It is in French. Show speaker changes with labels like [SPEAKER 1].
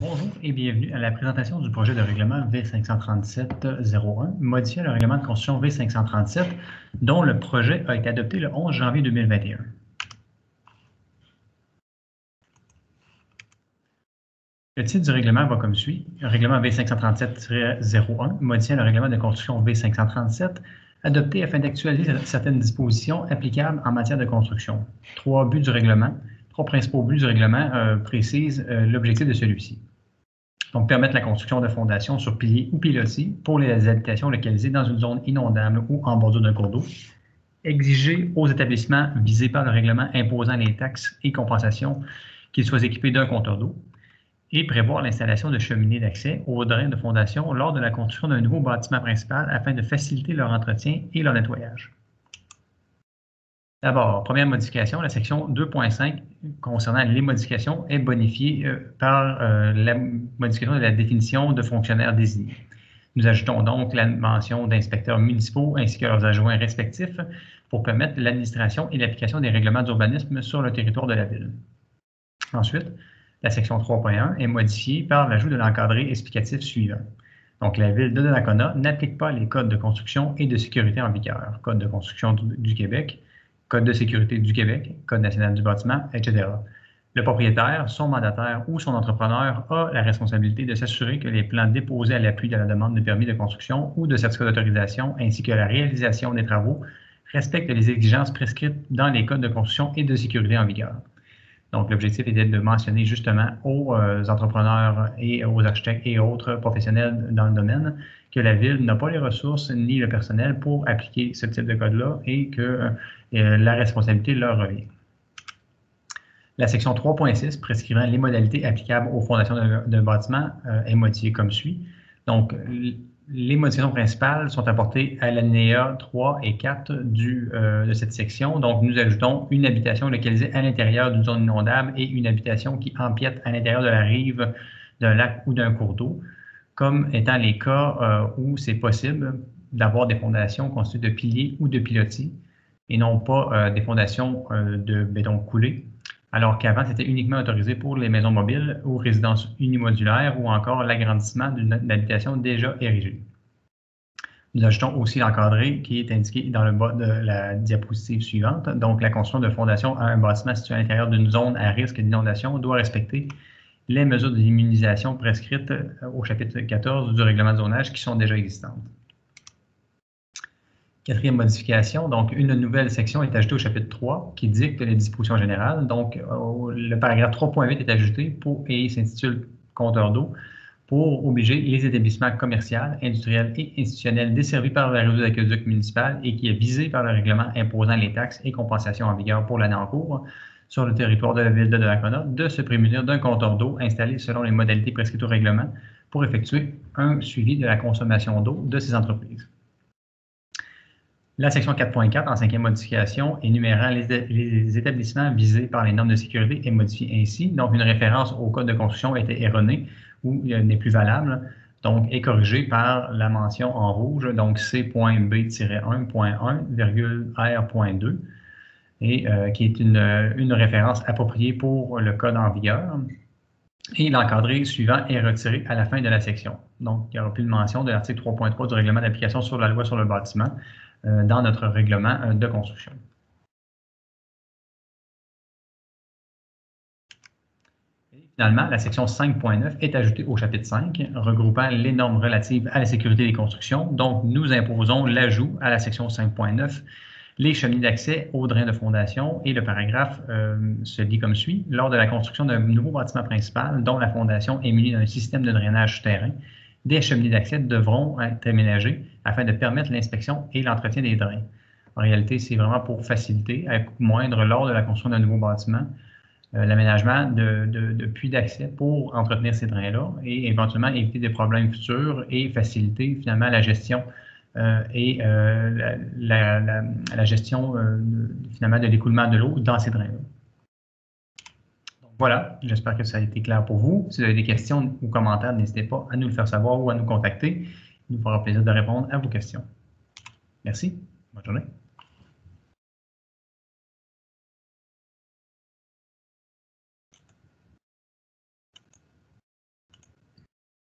[SPEAKER 1] Bonjour et bienvenue à la présentation du projet de règlement V537-01, modifiant le règlement de construction V537, dont le projet a été adopté le 11 janvier 2021. Le titre du règlement va comme suit. Le règlement V537-01, modifiant le règlement de construction V537, adopté afin d'actualiser certaines dispositions applicables en matière de construction. Trois principaux buts du règlement précisent l'objectif de celui-ci. Donc, permettre la construction de fondations sur piliers ou pilotis pour les habitations localisées dans une zone inondable ou en bordure d'un cours d'eau. Exiger aux établissements visés par le règlement imposant les taxes et compensations qu'ils soient équipés d'un compteur d'eau. Et prévoir l'installation de cheminées d'accès aux drains de fondation lors de la construction d'un nouveau bâtiment principal afin de faciliter leur entretien et leur nettoyage. D'abord, première modification, la section 2.5 concernant les modifications est bonifiée par la modification de la définition de fonctionnaires désignés. Nous ajoutons donc la mention d'inspecteurs municipaux ainsi que leurs adjoints respectifs pour permettre l'administration et l'application des règlements d'urbanisme sur le territoire de la ville. Ensuite, la section 3.1 est modifiée par l'ajout de l'encadré explicatif suivant. Donc, la Ville de Donnacona n'applique pas les codes de construction et de sécurité en vigueur, Code de construction du Québec, Code de sécurité du Québec, Code national du bâtiment, etc. Le propriétaire, son mandataire ou son entrepreneur a la responsabilité de s'assurer que les plans déposés à l'appui de la demande de permis de construction ou de certificat d'autorisation ainsi que la réalisation des travaux respectent les exigences prescrites dans les codes de construction et de sécurité en vigueur. Donc, l'objectif était de mentionner justement aux entrepreneurs et aux architectes et autres professionnels dans le domaine que la Ville n'a pas les ressources ni le personnel pour appliquer ce type de code-là et que la responsabilité leur revient. La section 3.6 prescrivant les modalités applicables aux fondations d'un bâtiment est modifiée comme suit. Donc, les modifications principales sont apportées à l'alinéa 3 et 4 de cette section. Donc, nous ajoutons une habitation localisée à l'intérieur d'une zone inondable et une habitation qui empiète à l'intérieur de la rive d'un lac ou d'un cours d'eau, comme étant les cas où c'est possible d'avoir des fondations constituées de piliers ou de pilotis et non pas des fondations de béton coulé, alors qu'avant, c'était uniquement autorisé pour les maisons mobiles ou résidences unimodulaires ou encore l'agrandissement d'une habitation déjà érigée. Nous ajoutons aussi l'encadré qui est indiqué dans le bas de la diapositive suivante. Donc, la construction de fondation à un bâtiment situé à l'intérieur d'une zone à risque d'inondation doit respecter les mesures d'immunisation prescrites au chapitre 14 du règlement de zonage qui sont déjà existantes. Quatrième modification, donc une nouvelle section est ajoutée au chapitre 3 qui dicte les dispositions générales. Donc, le paragraphe 3.8 est ajouté et s'intitule « Compteur d'eau » pour obliger les établissements commerciaux, industriels et institutionnels desservis par le réseau d'aqueduc municipal et qui est visé par le règlement imposant les taxes et compensations en vigueur pour l'année en cours sur le territoire de la Ville de Donnacona de se prémunir d'un compteur d'eau installé selon les modalités prescrites au règlement pour effectuer un suivi de la consommation d'eau de ces entreprises. La section 4.4, en cinquième modification, énumérant les établissements visés par les normes de sécurité est modifiée ainsi. Donc, une référence au code de construction était erronée ou n'est plus valable, donc est corrigée par la mention en rouge, donc C.B-1.1.2, et qui est une référence appropriée pour le code en vigueur. Et l'encadré suivant est retiré à la fin de la section. Donc, il n'y aura plus de mention de l'article 3.3 du règlement d'application sur la loi sur le bâtiment dans notre règlement de construction. Et finalement, la section 5.9 est ajoutée au chapitre 5, regroupant les normes relatives à la sécurité des constructions. Donc, nous imposons l'ajout à la section 5.9 les cheminées d'accès aux drains de fondation et le paragraphe se lit comme suit. Lors de la construction d'un nouveau bâtiment principal dont la fondation est munie d'un système de drainage souterrain, des cheminées d'accès devront être aménagées afin de permettre l'inspection et l'entretien des drains. En réalité, c'est vraiment pour faciliter, à coût moindre lors de la construction d'un nouveau bâtiment, l'aménagement de puits d'accès pour entretenir ces drains-là et éventuellement éviter des problèmes futurs et faciliter finalement la gestion et la gestion finalement de l'écoulement de l'eau dans ces drains-là. Voilà, j'espère que ça a été clair pour vous. Si vous avez des questions ou commentaires, n'hésitez pas à nous le faire savoir ou à nous contacter. Il nous fera plaisir de répondre à vos questions. Merci, bonne journée.